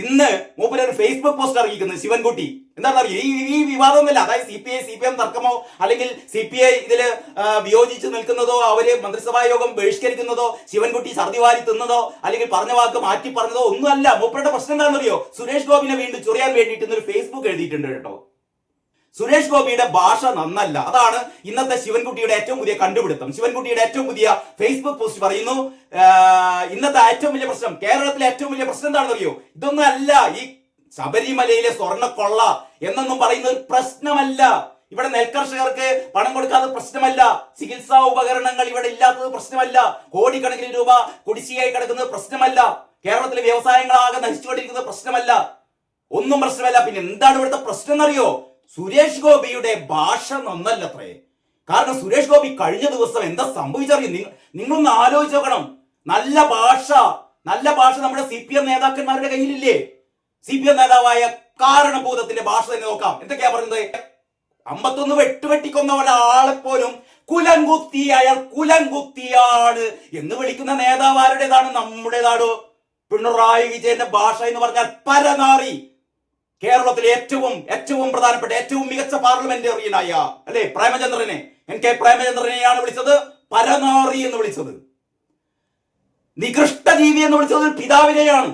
ഇന്ന് മൂപ്പര് ഒരു ഫേസ്ബുക്ക് പോസ്റ്റ് ഇറങ്ങിക്കുന്നത് ശിവൻകുട്ടി എന്താണെന്ന് അറിയോ? ഈ വിവാദമൊന്നുമില്ല. അതായത് CPI തർക്കമോ അല്ലെങ്കിൽ CPI ഇതില് വിയോജിച്ച് നിൽക്കുന്നതോ അവര് മന്ത്രിസഭാ യോഗം ബഹിഷ്കരിക്കുന്നതോ ശിവൻകുട്ടി ഛർദി വാരി തിന്നതോ അല്ലെങ്കിൽ പറഞ്ഞ വാക്ക് മാറ്റി പറഞ്ഞതോ ഒന്നുമല്ല. മൂപ്പരുടെ പ്രശ്നം എന്താണെന്ന് അറിയോ? സുരേഷ് ഗോപിനെ വീണ്ടും ചൊറിയാൻ വേണ്ടിയിട്ട് ഇന്നൊരു ഫേസ്ബുക്ക് എഴുതിയിട്ടുണ്ട് കേട്ടോ. സുരേഷ് ഗോപിയുടെ ഭാഷ നന്നല്ല. അതാണ് ഇന്നത്തെ ശിവൻകുട്ടിയുടെ ഏറ്റവും പുതിയ കണ്ടുപിടുത്തം. ശിവൻകുട്ടിയുടെ ഏറ്റവും പുതിയ ഫേസ്ബുക്ക് പോസ്റ്റ് പറയുന്നു, ഇന്നത്തെ ഏറ്റവും വലിയ പ്രശ്നം, കേരളത്തിലെ ഏറ്റവും വലിയ പ്രശ്നം എന്താണെന്ന് അറിയോ? ഇതൊന്നും അല്ല, ഈ ശബരിമലയിലെ സ്വർണ്ണക്കൊള്ള എന്നൊന്നും പറയുന്ന ഒരു പ്രശ്നമല്ല. ഇവിടെ നെൽകർഷകർക്ക് പണം കൊടുക്കാത്ത പ്രശ്നമല്ല, ചികിത്സാ ഉപകരണങ്ങൾ ഇവിടെ ഇല്ലാത്തത് പ്രശ്നമല്ല, കോടിക്കണക്കിന് രൂപ കുടിശ്ശികയായി കിടക്കുന്നത് പ്രശ്നമല്ല, കേരളത്തിലെ വ്യവസായങ്ങളാകെ നശിച്ചുകൊണ്ടിരിക്കുന്നത് പ്രശ്നമല്ല, ഒന്നും പ്രശ്നമല്ല. പിന്നെ എന്താണ് ഇവിടുത്തെ പ്രശ്നം എന്നറിയോ? സുരേഷ് ഗോപിയുടെ ഭാഷ നന്നല്ലത്രേ. കാരണം സുരേഷ് ഗോപി കഴിഞ്ഞ ദിവസം എന്താ സംഭവിച്ചറിയും? നിങ്ങളൊന്ന് ആലോചിച്ച് നോക്കണം. നല്ല ഭാഷ നമ്മുടെ CPM നേതാക്കന്മാരുടെ കയ്യിലില്ലേ? CPM നേതാവായ കാരണഭൂതത്തിന്റെ ഭാഷ തന്നെ നോക്കാം. എന്തൊക്കെയാ പറയുന്നത്? 51 വെട്ടുവെട്ടിക്കൊന്ന ഒരാളെ പോലും കുലംകുത്തിയാണ് എന്ന് വിളിക്കുന്ന നേതാവാരുടേതാണ്? നമ്മുടേതാണോ? പിണറായി വിജയന്റെ ഭാഷ എന്ന് പറഞ്ഞാൽ പരനാറി. കേരളത്തിലെ ഏറ്റവും പ്രധാനപ്പെട്ട ഏറ്റവും മികച്ച പാർലമെന്റേറിയനായ അല്ലെ പ്രേമചന്ദ്രനെ, NK പ്രേമചന്ദ്രനെയാണ് വിളിച്ചത് പരനാറി എന്ന് വിളിച്ചത്. നികൃഷ്ട ജീവി എന്ന് വിളിച്ചത് പിതാവിനെയാണ്.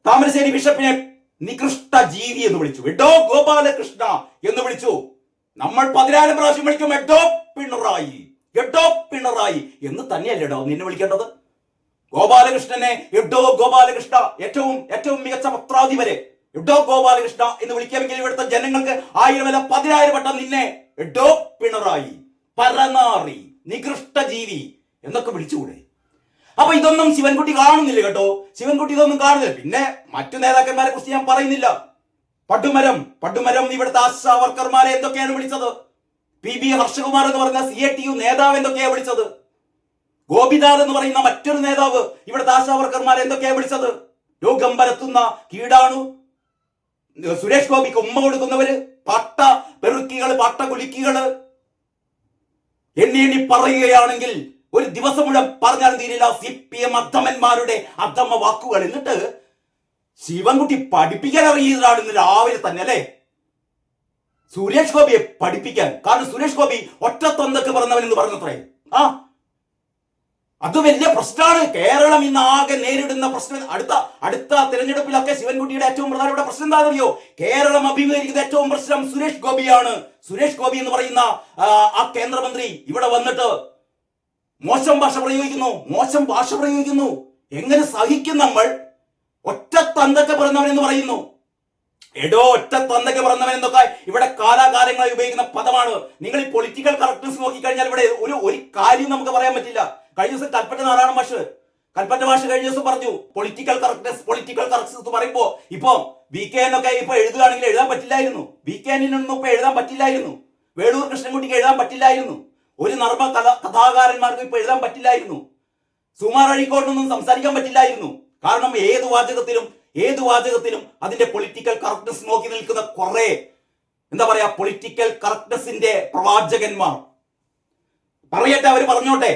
താമരശ്ശേരി ബിഷപ്പിനെ നികൃഷ്ട ജീവി എന്ന് വിളിച്ചു. എഡോ ഗോപാലകൃഷ്ണ എന്ന് വിളിച്ചു. നമ്മൾ 14 പ്രാവശ്യം വിളിക്കും എഡോ പിണറായി എന്ന് തന്നെയല്ലേടോ നിന്നെ വിളിക്കേണ്ടത്? ഗോപാലകൃഷ്ണനെ എഡോ ഗോപാലകൃഷ്ണ, ഏറ്റവും മികച്ച പത്രാധിപരെ എഡോ ഗോപാലകൃഷ്ണ എന്ന് വിളിക്കാമെങ്കിൽ ഇവിടുത്തെ ജനങ്ങൾക്ക് 1000 വട്ടം നിന്നെ എഡോ പിണറായി, പരനാറി, നികൃഷ്ട ജീവി എന്നൊക്കെ വിളിച്ചുകൂടെ? അപ്പൊ ഇതൊന്നും ശിവൻകുട്ടി കാണുന്നില്ല കേട്ടോ. ശിവൻകുട്ടി ഇതൊന്നും കാണുന്നില്ല. പിന്നെ മറ്റു നേതാക്കന്മാരെ കുറിച്ച് ഞാൻ പറയുന്നില്ല. പടുമരം ഇവിടുത്തെ ആശാ വർക്കർമാരെ എന്തൊക്കെയാണ് വിളിച്ചത്? PB ഹർഷകുമാർ എന്ന് പറയുന്ന CATU നേതാവ് എന്തൊക്കെയാണ് വിളിച്ചത്? ഗോപിനാഥ് എന്ന് പറയുന്ന മറ്റൊരു നേതാവ് ഇവിടുത്തെ ആശാ വർക്കർമാരെ എന്തൊക്കെയാണ് വിളിച്ചത്? രോഗം പരത്തുന്ന കീടാണു, സുരേഷ് ഗോപിക്ക് ഉമ്മ കൊടുക്കുന്നവര്, പാട്ട പെറുക്കികള്, പാട്ട കുലുക്കികള്, എണ്ണി പറയുകയാണെങ്കിൽ ഒരു ദിവസം മുഴുവൻ പറഞ്ഞാൽ തീരില്ല CPM അധമന്മാരുടെ അധമ വാക്കുകൾ. എന്നിട്ട് ശിവൻകുട്ടി പഠിപ്പിക്കാൻ അറിയുന്നതാണ് ഇന്ന് രാവിലെ തന്നെ അല്ലെ സുരേഷ് ഗോപിയെ പഠിപ്പിക്കാൻ. കാരണം സുരേഷ് ഗോപി ഒറ്റത്തൊന്നൊക്കെ പറഞ്ഞവൻ എന്ന് പറഞ്ഞത്രേ. അത് വലിയ പ്രശ്നമാണ്. കേരളം ഇന്ന് ആകെ നേരിടുന്ന പ്രശ്നം. അടുത്ത തിരഞ്ഞെടുപ്പിലൊക്കെ ശിവൻകുട്ടിയുടെ ഏറ്റവും പ്രധാനപ്പെട്ട പ്രശ്നം എന്താണെന്നറിയോ? കേരളം അഭിമുഖീകരിക്കുന്ന ഏറ്റവും പ്രശ്നം സുരേഷ് ഗോപിയാണ്. സുരേഷ് ഗോപി എന്ന് പറയുന്ന ആ കേന്ദ്രമന്ത്രി ഇവിടെ വന്നിട്ട് മോശം ഭാഷ പ്രയോഗിക്കുന്നു. എങ്ങനെ സഹിക്കും നമ്മൾ? ഒറ്റ തന്തൊക്കെ പറഞ്ഞവൻ എന്ന് പറയുന്നു. എടോ ഒറ്റ തന്തൊക്കെ പറഞ്ഞവൻ എന്നൊക്കെ ഇവിടെ കാലാകാലങ്ങളായി ഉപയോഗിക്കുന്ന പദമാണ്. നിങ്ങൾ ഈ പൊളിറ്റിക്കൽ കറക്റ്റ്നസ് നോക്കിക്കഴിഞ്ഞാൽ ഇവിടെ ഒരു കാര്യം നമുക്ക് പറയാൻ പറ്റില്ല. കഴിഞ്ഞ ദിവസം കൽപ്പറ്റ നാരായണ മാഷ് കഴിഞ്ഞ ദിവസം പറഞ്ഞു പൊളിറ്റിക്കൽ കറക്റ്റ്നസ് പറയുമ്പോ ഇപ്പൊ VKN ഒക്കെ ഇപ്പൊ എഴുതുകയാണെങ്കിൽ എഴുതാൻ പറ്റില്ലായിരുന്നു. VKNനൊന്നും ഇപ്പൊ എഴുതാൻ പറ്റില്ലായിരുന്നു. വേളൂർ കൃഷ്ണൻകുട്ടിക്ക് എഴുതാൻ പറ്റില്ലായിരുന്നു. ഒരു നർമ്മ കഥാകാരന്മാർക്ക് ഇപ്പൊ എഴുതാൻ പറ്റില്ലായിരുന്നു. സുമാർ അഴീക്കോടിനൊന്നും സംസാരിക്കാൻ പറ്റില്ലായിരുന്നു. കാരണം ഏത് വാചകത്തിലും അതിന്റെ പൊളിറ്റിക്കൽ കറക്റ്റ്നസ് നോക്കി നിൽക്കുന്ന കുറെ എന്താ പറയാ പൊളിറ്റിക്കൽ കറക്റ്റ്നസിന്റെ പ്രവാചകന്മാർ പറയട്ടെ, അവർ പറഞ്ഞോട്ടെ.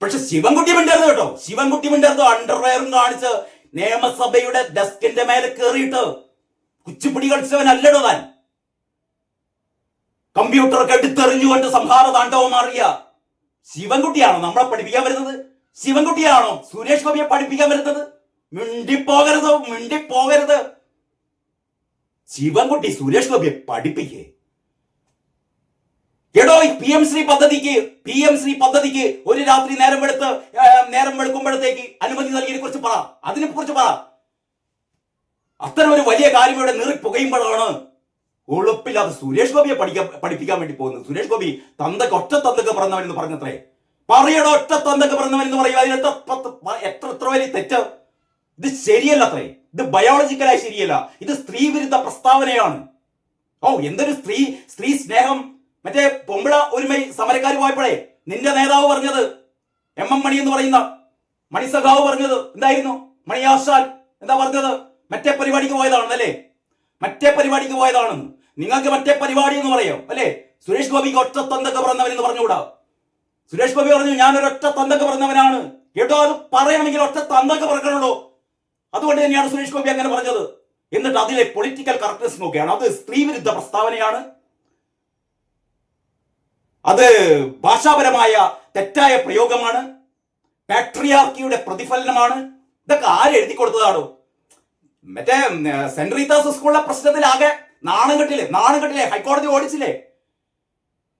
പക്ഷെ ശിവൻകുട്ടി മിണ്ടരുത് കേട്ടോ. അണ്ടർവെയറും കാണിച്ച് നിയമസഭയുടെ ഡെസ്കിന്റെ മേലെ കയറിയിട്ട് കുച്ചിപ്പിടി കളിച്ചവനല്ലടോ താൻ. കമ്പ്യൂട്ടറൊക്കെ എടുത്തെറിഞ്ഞുകൊണ്ട് സംഹാര താണ്ഡവം മാറിയ ശിവൻകുട്ടിയാണോ നമ്മളെ പഠിപ്പിക്കാൻ വരുന്നത്? ശിവൻകുട്ടിയാണോ സുരേഷ് ഗോപിയെ പഠിപ്പിക്കാൻ വരുന്നത്? മിണ്ടിപ്പോകരുത്. ശിവൻകുട്ടി സുരേഷ് ഗോപിയെ പഠിപ്പിക്കേ. എടോ ഈ PM ശ്രീ പദ്ധതിക്ക് ഒരു രാത്രി നേരം വെളുക്കുമ്പോഴത്തേക്ക് അനുമതി നൽകിയതിനെ കുറിച്ച് പറ. അതിനെക്കുറിച്ച് പറ. അത്തരം ഒരു വലിയ കാര്യം ഇവിടെ നീറിപ്പുകയുമ്പോഴാണ് ഉളുപ്പില്ലാതെ സുരേഷ് ഗോപിയെ പഠിപ്പിക്കാൻ വേണ്ടി പോകുന്നത്. സുരേഷ് ഗോപി ഒറ്റ തന്തൊക്കെ പറഞ്ഞവൻ എന്ന് പറഞ്ഞത്രേ. പറയടോ ഒറ്റ തന്തൊക്കെ പറഞ്ഞവൻ എന്ന് പറയുക. അതിന് എത്ര വലിയ തെറ്റ്. ഇത് ശരിയല്ല അത്രേ. ഇത് ബയോളജിക്കലായി ശരിയല്ല. ഇത് സ്ത്രീ വിരുദ്ധ പ്രസ്താവനയാണ്. എന്തൊരു സ്ത്രീ സ്നേഹം. മറ്റേ പൊമ്പിള ഒരുമൈ സമരക്കാർ പോയപ്പോഴേ നിന്റെ നേതാവ് പറഞ്ഞത്, MM മണി എന്ന് പറയുന്ന മണിസഖാവ് പറഞ്ഞത് എന്തായിരുന്നു? മണിയാശാൻ എന്താ പറഞ്ഞത്? മറ്റേ പരിപാടിക്ക് പോയതാണെന്നല്ലേ? നിങ്ങൾക്ക് മറ്റേ പരിപാടി എന്ന് പറയാം അല്ലെ? സുരേഷ് ഗോപിക്ക് ഒറ്റ തന്തൊക്കെ പറഞ്ഞവൻ എന്ന് പറഞ്ഞുകൂടാ. സുരേഷ് ഗോപി പറഞ്ഞു ഞാനൊരൊറ്റ തന്തൊക്കെ പറഞ്ഞവനാണ്. കേട്ടോ, അത് പറയണമെങ്കിൽ ഒറ്റ തന്തൊക്കെ പറഞ്ഞുള്ളൂ. അതുകൊണ്ട് തന്നെയാണ് സുരേഷ് ഗോപി അങ്ങനെ പറഞ്ഞത്. എന്നിട്ട് അതിലെ പൊളിറ്റിക്കൽ കറക്റ്റ്നെസ് നോക്കുകയാണ്. അത് സ്ത്രീവിരുദ്ധ പ്രസ്താവനയാണ്, അത് ഭാഷാപരമായ തെറ്റായ പ്രയോഗമാണ്, പാട്രിയാർക്കിയുടെ പ്രതിഫലനമാണ്. ഇതൊക്കെ ആരെഴുതി കൊടുത്തതാണോ? മറ്റേ സെന്റ് റീത്താസ് സ്കൂളിലെ പ്രശ്നത്തിലാകെ നാണം കെട്ടില്ലേ, ഹൈക്കോടതി ഓടിച്ചില്ലേ?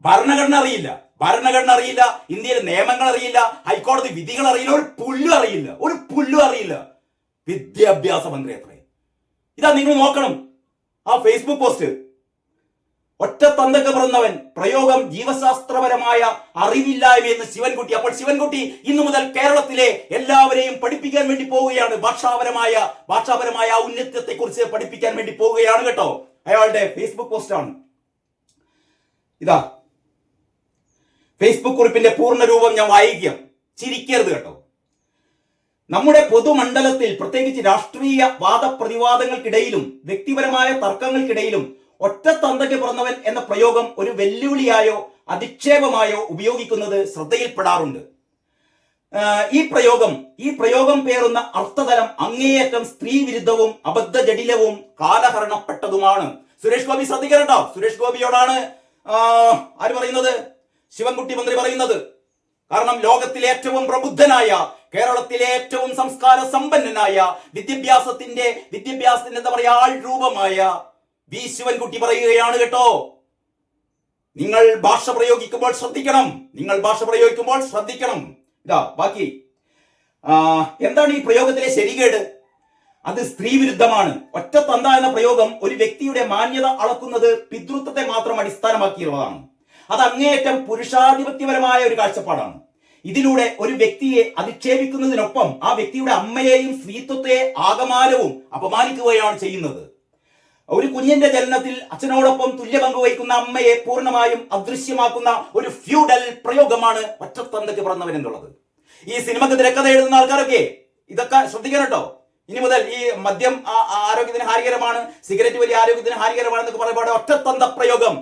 ഭരണഘടന അറിയില്ല, ഇന്ത്യയിലെ നിയമങ്ങൾ അറിയില്ല, ഹൈക്കോടതി വിധികൾ അറിയില്ല, ഒരു പുല്ലും അറിയില്ല. വിദ്യാഭ്യാസ മന്ത്രി അത്രേ. ഇതാ നിങ്ങൾ നോക്കണം ആ ഫേസ്ബുക്ക് പോസ്റ്റ്. ഒറ്റ തന്തക്ക് പിറന്നവൻ പ്രയോഗം ജീവശാസ്ത്രപരമായ അറിവില്ലായ്മയെന്ന് ശിവൻകുട്ടി. അപ്പോൾ ശിവൻകുട്ടി ഇന്നു മുതൽ കേരളത്തിലെ എല്ലാവരെയും പഠിപ്പിക്കാൻ വേണ്ടി പോവുകയാണ്. ഭാഷാപരമായ ഔന്നത്യത്തെ കുറിച്ച് പഠിപ്പിക്കാൻ വേണ്ടി പോവുകയാണ് കേട്ടോ. അയാളുടെ ഫേസ്ബുക്ക് പോസ്റ്റാണ് ഇതാ. ഫേസ്ബുക്ക് കുറിപ്പിന്റെ പൂർണ്ണ രൂപം ഞാൻ വായിക്കാം, ചിരിക്കരുത് കേട്ടോ. നമ്മുടെ പൊതുമണ്ഡലത്തിൽ പ്രത്യേകിച്ച് രാഷ്ട്രീയ വാദപ്രതിവാദങ്ങൾക്കിടയിലും വ്യക്തിപരമായ തർക്കങ്ങൾക്കിടയിലും ഒറ്റ തന്തയ്ക്ക് പിറന്നവൻ എന്ന പ്രയോഗം ഒരു വെല്ലുവിളിയായോ അധിക്ഷേപമായോ ഉപയോഗിക്കുന്നത് ശ്രദ്ധയിൽപ്പെടാറുണ്ട്. ഈ പ്രയോഗം പേറുന്ന അർത്ഥതലം അങ്ങേയറ്റം സ്ത്രീ വിരുദ്ധവും അബദ്ധജടിലവും കാലഹരണപ്പെട്ടതുമാണ്. സുരേഷ് ഗോപി ശ്രദ്ധിക്കട്ടോ. സുരേഷ് ഗോപിയോടാണ് ആര് പറയുന്നത്? ശിവൻകുട്ടി മന്ത്രി പറയുന്നത്. കാരണം ലോകത്തിലെ ഏറ്റവും പ്രബുദ്ധനായ, കേരളത്തിലെ ഏറ്റവും സംസ്കാര സമ്പന്നനായ, വിദ്യാഭ്യാസത്തിന്റെ എന്താ പറയാ ആൾരൂപമായ വി ശിവൻകുട്ടി പറയുകയാണ് കേട്ടോ, നിങ്ങൾ ഭാഷ പ്രയോഗിക്കുമ്പോൾ ശ്രദ്ധിക്കണം. ഇതാ ബാക്കി. എന്താണ് ഈ പ്രയോഗത്തിലെ ശരികേട്? അത് സ്ത്രീ വിരുദ്ധമാണ്. ഒറ്റ തന്ത എന്ന പ്രയോഗം ഒരു വ്യക്തിയുടെ മാന്യത അളക്കുന്നത് പിതൃത്വത്തെ മാത്രം അടിസ്ഥാനമാക്കിയുള്ളതാണ്. അത് അങ്ങേയറ്റം പുരുഷാധിപത്യപരമായ ഒരു കാഴ്ചപ്പാടാണ്. ഇതിലൂടെ ഒരു വ്യക്തിയെ അധിക്ഷേപിക്കുന്നതിനൊപ്പം ആ വ്യക്തിയുടെ അമ്മയെയും സ്ത്രീത്വത്തെ ആകമാനവും അപമാനിക്കുകയാണ് ചെയ്യുന്നത്. ഒരു കുഞ്ഞിന്റെ ജനനത്തിൽ അച്ഛനോടൊപ്പം തുല്യ പങ്കുവഹിക്കുന്ന അമ്മയെ പൂർണ്ണമായും അദൃശ്യമാക്കുന്ന ഒരു ഫ്യൂഡൽ പ്രയോഗമാണ് ഒറ്റത്തന്തയ്ക്ക് പിറന്നവൻ എന്നുള്ളത്. ഈ സിനിമക്ക് തിരക്കഥ എഴുതുന്ന ആൾക്കാരൊക്കെ ഇതൊക്കെ ശ്രദ്ധിക്കണം കേട്ടോ. ഇനി മുതൽ ഈ മദ്യം ആരോഗ്യത്തിന് ഹാനികരമാണ്, സിഗരറ്റ് വലിയ ആരോഗ്യത്തിന് ഹാനികരമാണെന്നൊക്കെ പറയുമ്പോൾ ഒറ്റത്തന്ത പ്രയോഗം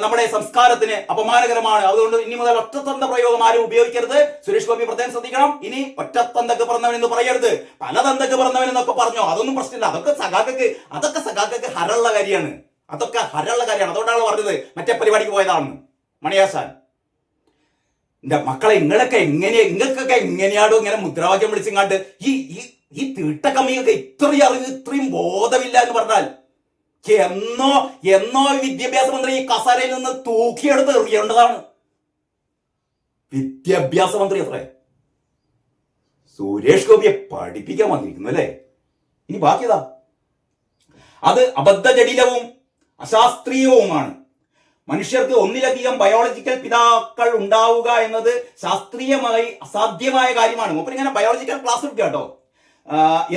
നമ്മുടെ സംസ്കാരത്തിന് അപമാനകരമാണ്. അതുകൊണ്ട് ഇനി മുതൽ ഒറ്റത്തന്ത പ്രയോഗം ആരും ഉപയോഗിക്കരുത്. സുരേഷ് ഗോപി പ്രത്യേകം ശ്രദ്ധിക്കണം. ഇനി ഒറ്റത്തന്തക്ക് പിറന്നവൻ എന്ന് പറയരുത്, പല തന്തക്ക് പിറന്നവൻ എന്നൊക്കെ പറഞ്ഞോ, അതൊന്നും പ്രശ്നമില്ല. അതൊക്കെ സഖാക്കൾക്ക് ഹരമുള്ള കാര്യമാണ്. അതുകൊണ്ടാണ് പറഞ്ഞത് മറ്റേ പരിപാടിക്ക് പോയതാണെന്ന്. മണിയാസാൻ എന്റെ മക്കളെ, നിങ്ങൾക്കൊക്കെ എങ്ങനെയാണോ ഇങ്ങനെ മുദ്രാവാക്യം വിളിച്ചിങ്ങാണ്ട് ഈ തീട്ടക്കമ്മിയൊക്കെ ഇത്രയും അറിവ്, ഇത്രയും ബോധമില്ല എന്ന് പറഞ്ഞാൽ എന്നോ വിദ്യാഭ്യാസ മന്ത്രി ഈ കസാരയിൽ നിന്ന് തൂക്കിയെടുത്ത് എറിയേണ്ടതാണ്. വിദ്യാഭ്യാസ മന്ത്രി അത്രേ സുരേഷ് ഗോപിയെ പഠിപ്പിക്കാൻ വന്നിരിക്കുന്നു അല്ലേ. ഇനി ബാക്കിയതാ, അത് അബദ്ധജടിലവും അശാസ്ത്രീയവുമാണ്. മനുഷ്യർക്ക് ഒന്നിലധികം ബയോളജിക്കൽ പിതാക്കൾ ഉണ്ടാവുക എന്നത് ശാസ്ത്രീയമായി അസാധ്യമായ കാര്യമാണ്. മൂപ്പരിങ്ങനെ ബയോളജിക്കൽ ക്ലാസ് എടുക്കുക കേട്ടോ.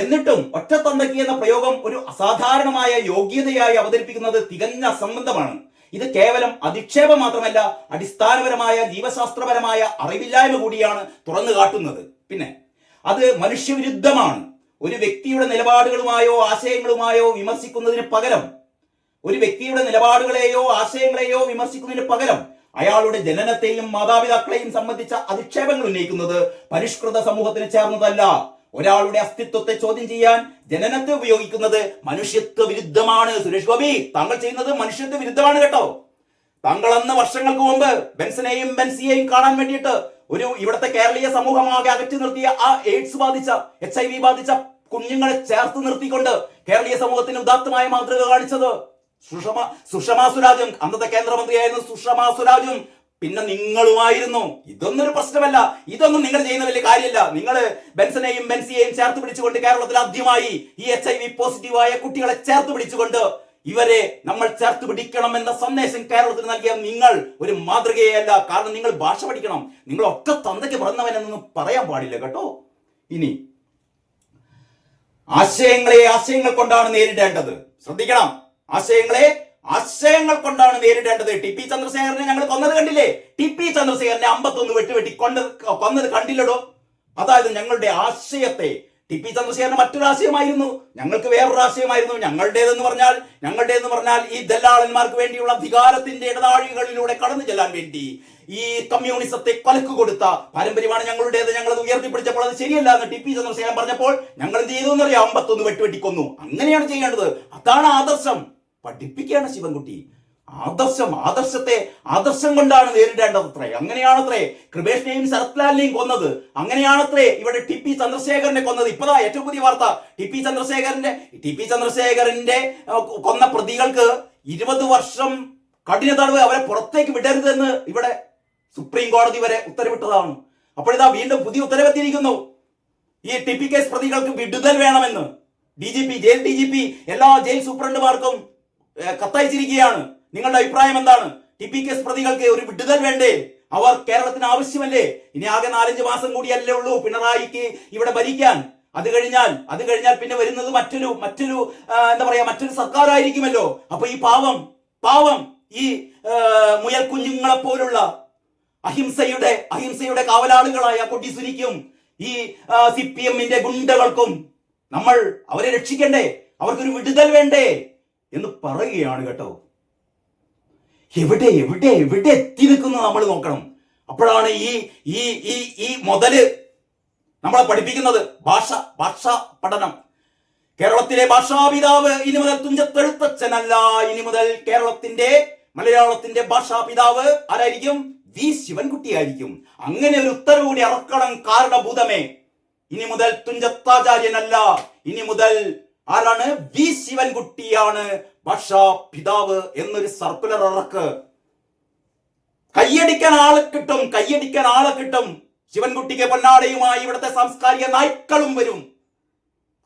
എന്നിട്ടും ഒറ്റത്തന്തയ്ക്ക് എന്ന പ്രയോഗം ഒരു അസാധാരണമായ യോഗ്യതയായി അവതരിപ്പിക്കുന്നത് തികഞ്ഞ അസംബന്ധമാണ്. ഇത് കേവലം അധിക്ഷേപം മാത്രമല്ല, അടിസ്ഥാനപരമായ ജീവശാസ്ത്രപരമായ അറിവില്ലായ്മ കൂടിയാണ് തുറന്നു കാട്ടുന്നത്. പിന്നെ അത് മനുഷ്യവിരുദ്ധമാണ്. ഒരു വ്യക്തിയുടെ നിലപാടുകളുമായോ ആശയങ്ങളുമായോ വിമർശിക്കുന്നതിന് പകരം അയാളുടെ ജനനത്തെയും മാതാപിതാക്കളെയും സംബന്ധിച്ച അധിക്ഷേപങ്ങൾ ഉന്നയിക്കുന്നത് പരിഷ്കൃത സമൂഹത്തിന് ചേർന്നതല്ല. ഒരാളുടെ അസ്തിത്വത്തെ ചോദ്യം ചെയ്യാൻ ജനനത്തെ ഉപയോഗിക്കുന്നത് മനുഷ്യത്വ വിരുദ്ധമാണ്. സുരേഷ് ഗോപി, താങ്കൾ ചെയ്യുന്നത് മനുഷ്യത്വ വിരുദ്ധമാണ് കേട്ടോ. താങ്കൾ അന്ന് വർഷങ്ങൾക്ക് മുമ്പ് ബെൻസിനെയും ബെൻസിയെയും കാണാൻ വേണ്ടിയിട്ട് ഇവിടുത്തെ കേരളീയ സമൂഹമാകെ അകറ്റി നിർത്തിയ ആ എയ്ഡ്സ് ബാധിച്ച HIV ബാധിച്ച കുഞ്ഞുങ്ങളെ ചേർത്ത് നിർത്തിക്കൊണ്ട് കേരളീയ സമൂഹത്തിന് ഉദാത്തമായ മാതൃക കാണിച്ചത് സുഷമാ സ്വരാജും, അന്നത്തെ കേന്ദ്രമന്ത്രിയായിരുന്നു സുഷമാ സ്വരാജും, പിന്നെ നിങ്ങളുമായിരുന്നു. ഇതൊന്നൊരു പ്രശ്നമല്ല, ഇതൊന്നും നിങ്ങൾ ചെയ്യുന്ന വലിയ കാര്യമില്ല. നിങ്ങൾ ബെൻസിനെയും ബെൻസിയെയും ചേർത്ത് പിടിച്ചുകൊണ്ട് കേരളത്തിൽ ആദ്യമായി ഈ HIV പോസിറ്റീവായ കുട്ടികളെ ചേർത്ത് പിടിച്ചുകൊണ്ട് ഇവരെ നമ്മൾ ചേർത്ത് പിടിക്കണം എന്ന സന്ദേശം കേരളത്തിന് നൽകിയ നിങ്ങൾ ഒരു മാതൃകയല്ല. കാരണം നിങ്ങൾ ഭാഷ പഠിക്കണം. നിങ്ങൾ ഒക്കെ തന്തയ്ക്ക് പിറന്നവനെന്നൊന്നും പറയാൻ പാടില്ല കേട്ടോ. ഇനി ആശയങ്ങൾ കൊണ്ടാണ് നേരിടേണ്ടത്. ശ്രദ്ധിക്കണം, ആശയങ്ങൾ കൊണ്ടാണ് നേരിടേണ്ടത്. ടി പി ചന്ദ്രശേഖരനെ ഞങ്ങൾ കൊന്നത് കണ്ടില്ലേ? ടി പി ചന്ദ്രശേഖരനെ 51 വെട്ടി കൊന്നത് കണ്ടില്ലടോ. അതായത് ഞങ്ങളുടെ ആശയത്തെ ടി.പി. ചന്ദ്രശേഖരന് മറ്റൊരു ആശയമായിരുന്നു, ഞങ്ങൾക്ക് വേറൊരു ആശയമായിരുന്നു. ഞങ്ങളുടേതെന്ന് പറഞ്ഞാൽ ഈ ദല്ലാളന്മാർക്ക് വേണ്ടിയുള്ള അധികാരത്തിന്റെ ഇടനാഴികളിലൂടെ കടന്നു ചെല്ലാൻ വേണ്ടി ഈ കമ്മ്യൂണിസത്തെ കൊലക്ക് കൊടുത്ത പാരമ്പര്യമാണ് ഞങ്ങളുടേത്. ഞങ്ങളത് ഉയർത്തിപ്പിടിച്ചപ്പോൾ അത് ശരിയല്ല എന്ന് ടി.പി. ചന്ദ്രശേഖരൻ പറഞ്ഞപ്പോൾ ഞങ്ങൾ എന്ത് ചെയ്തു എന്നറിയാം, 51 വെട്ടിക്കൊന്നു. അങ്ങനെയാണ് ചെയ്യേണ്ടത്. അതാണ് ആദർശം. പഠിപ്പിക്കുകയാണ് ശിവൻകുട്ടി. ആദർശം കൊണ്ടാണ് നേരിടേണ്ടതത്രേ. അങ്ങനെയാണത്രേ കൃപേഷിനെയും ശരത്ലാലിനെയും കൊന്നത്. അങ്ങനെയാണത്രേ ഇവിടെ ടി.പി. ചന്ദ്രശേഖരനെ കൊന്നത്. ഇപ്പതാ ഏറ്റവും പുതിയ വാർത്ത, ടി.പി. ചന്ദ്രശേഖരന്റെ കൊന്ന പ്രതികൾക്ക് 20 വർഷം കഠിന തടവ്, അവരെ പുറത്തേക്ക് വിടരുതെന്ന് ഇവിടെ സുപ്രീം കോടതി വരെ ഉത്തരവിട്ടതാണ്. അപ്പോഴിതാ വീണ്ടും പുതിയ ഉത്തരവെത്തിയിരിക്കുന്നു. ഈ ടി.പി. കേസ് പ്രതികൾക്ക് വിടുതൽ വേണമെന്ന് ജയിൽ ഡി ജി പി എല്ലാ ജയിൽ സൂപ്രണ്ടുമാർക്കും കത്തയച്ചിരിക്കുകയാണ്. നിങ്ങളുടെ അഭിപ്രായം എന്താണ്? ടി.പി. കേസ് പ്രതികൾക്ക് ഒരു വിടുതൽ വേണ്ടേ? അവർ കേരളത്തിന് ആവശ്യമല്ലേ? ഇനി ആകെ 4-5 മാസം കൂടിയല്ലേ ഉള്ളൂ പിണറായിക്ക് ഇവിടെ ഭരിക്കാൻ. അത് കഴിഞ്ഞാൽ പിന്നെ വരുന്നത് മറ്റൊരു സർക്കാരായിരിക്കുമല്ലോ. അപ്പൊ ഈ പാവം ഈ മുയൽ കുഞ്ഞുങ്ങളെ പോലുള്ള അഹിംസയുടെ കാവലാളുകളായ കൊടിസുനിക്കും ഈ CPM-ന്റെ ഗുണ്ടകൾക്കും നമ്മൾ അവരെ രക്ഷിക്കണ്ടേ? അവർക്കൊരു വിടുതൽ വേണ്ടേ എന്ന് പറയുകയാണ് കേട്ടോ. എവിടെ എത്തി നിൽക്കുന്നത് നമ്മൾ നോക്കണം. അപ്പോഴാണ് ഈ മുതല് നമ്മളെ പഠിപ്പിക്കുന്നത് ഭാഷാ പഠനം. കേരളത്തിലെ ഭാഷാപിതാവ് ഇനി മുതൽ തുഞ്ചത്തെഴുത്തച്ഛനല്ല, ഇനി മുതൽ മലയാളത്തിന്റെ ഭാഷാപിതാവ് ആരായിരിക്കും? വി. ശിവൻകുട്ടി ആയിരിക്കും. അങ്ങനെ ഒരു ഉത്തരവ് കൂടി ഇറക്കണം കാരണഭൂതമേ. ഇനി മുതൽ തുഞ്ചത്താചാര്യനല്ല, ഇനി മുതൽ ആരാണ്? വി. ശിവൻകുട്ടിയാണ് ഭാഷാപിതാവ് എന്നൊരു സർക്കുലർ ഇറക്ക്. കയ്യടിക്കാൻ ആളെ കിട്ടും. ശിവൻകുട്ടിക്ക് പൊന്നാടയുമായി ഇവിടുത്തെ സാംസ്കാരിക നായ്ക്കളും വരും.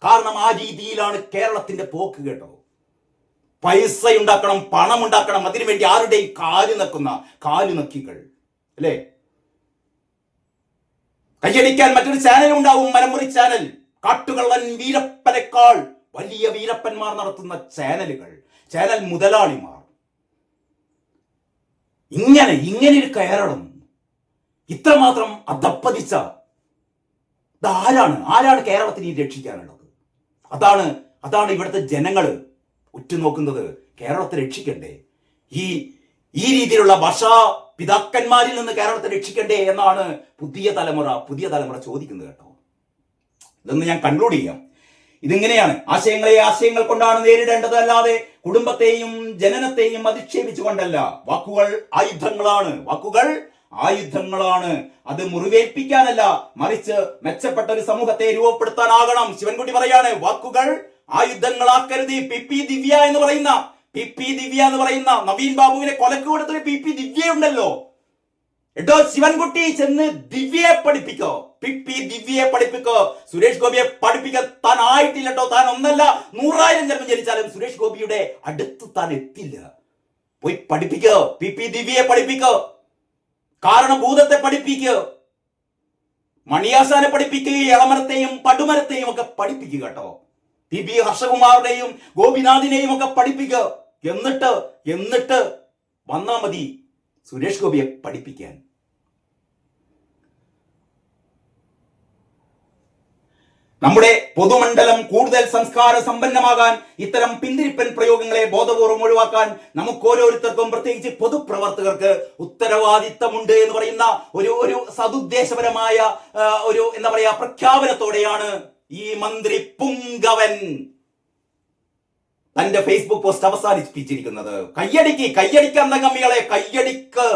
കാരണം ആ രീതിയിലാണ് കേരളത്തിന്റെ പോക്ക് കേട്ടോ. പൈസ ഉണ്ടാക്കണം, പണം ഉണ്ടാക്കണം, അതിനുവേണ്ടി ആരുടെയും കാല് നക്കികൾ അല്ലേ? കയ്യടിക്കാൻ മറ്റൊരു ചാനൽ ഉണ്ടാവും, മലമുറി ചാനൽ. കാട്ടുകള്ളൻ വീരപ്പനേക്കാൾ വലിയ വീരപ്പന്മാർ നടത്തുന്ന ചാനൽ മുതലാളിമാർ. ഇങ്ങനെ ഒരു കേരളം ഇത്രമാത്രം അധപ്പതിച്ച ആരാണ് കേരളത്തിന് രക്ഷിക്കാനുള്ളത്? അതാണ് ഇവിടുത്തെ ജനങ്ങൾ ഉറ്റുനോക്കുന്നത്. കേരളത്തെ രക്ഷിക്കണ്ടേ? ഈ രീതിയിലുള്ള ഭാഷാ പിതാക്കന്മാരിൽ നിന്ന് കേരളത്തെ രക്ഷിക്കണ്ടേ എന്നാണ് പുതിയ തലമുറ ചോദിക്കുന്നത് കേട്ടോ. ഇതൊന്ന് ഞാൻ കൺക്ലൂഡ് ചെയ്യാം. ഇതിങ്ങനെയാണ്, ആശയങ്ങൾ കൊണ്ടാണ് നേരിടേണ്ടത്, അല്ലാതെ കുടുംബത്തെയും ജനനത്തെയും അധിക്ഷേപിച്ചുകൊണ്ടല്ല. വാക്കുകൾ ആയുധങ്ങളാണ്. അത് മുറിവേൽപ്പിക്കാനല്ല, മറിച്ച് മെച്ചപ്പെട്ട ഒരു സമൂഹത്തെ രൂപപ്പെടുത്താനാകണം. ശിവൻകുട്ടി പറയാണ്, വാക്കുകൾ ആയുധങ്ങളാക്കരുത്. പി.പി. ദിവ്യ എന്ന് പറയുന്ന നവീൻ ബാബുവിനെ കൊലക്ക് കൊടുത്തൊരു പി.പി. ദിവ്യ ഉണ്ടല്ലോ. എടോ ശിവൻകുട്ടി, ചെന്ന് ദിവ്യയെ പഠിപ്പിക്കോ, പി.പി. ദിവ്യയെ പഠിപ്പിക്കോ. സുരേഷ് ഗോപിയെ പഠിപ്പിക്കാൻ താൻ ആയിട്ടില്ലട്ടോ. താൻ 1,000 ജന്മം ജനിച്ചാലും സുരേഷ് ഗോപിയുടെ അടുത്ത് താൻ എത്തില്ല. പോയി പഠിപ്പിക്കോ, പി.പി. ദിവ്യയെ പഠിപ്പിക്കോ, കാരണഭൂതത്തെ പഠിപ്പിക്കോ, മണിയാസാനെ പഠിപ്പിക്കുക, ഇളമരത്തെയും പടുമരത്തെയും ഒക്കെ പഠിപ്പിക്കുക കേട്ടോ. ടി.ബി. ഹർഷകുമാറിനെയും ഗോപിനാഥിനെയും ഒക്കെ പഠിപ്പിക്കുക. എന്നിട്ട് വന്നാ മതി സുരേഷ് ഗോപിയെ പഠിപ്പിക്കാൻ. നമ്മുടെ പൊതുമണ്ഡലം കൂടുതൽ സംസ്കാര സമ്പന്നമാകാൻ ഇത്തരം പിന്തിരിപ്പൻ പ്രയോഗങ്ങളെ ബോധപൂർവം ഒഴിവാക്കാൻ നമുക്ക് ഓരോരുത്തർക്കും, പ്രത്യേകിച്ച് പൊതുപ്രവർത്തകർക്ക് ഉത്തരവാദിത്തമുണ്ട് എന്ന് പറയുന്ന ഒരു സതുദ്ദേശപരമായ ഒരു പ്രഖ്യാപനത്തോടെയാണ് ഈ മന്ത്രി പുങ്കവൻ തന്റെ ഫേസ്ബുക്ക് പോസ്റ്റ് അവസാനിപ്പിച്ചിരിക്കുന്നത്. കയ്യടിക്കാൻ തങ്കമ്മികളെ, കയ്യടിക്ക്.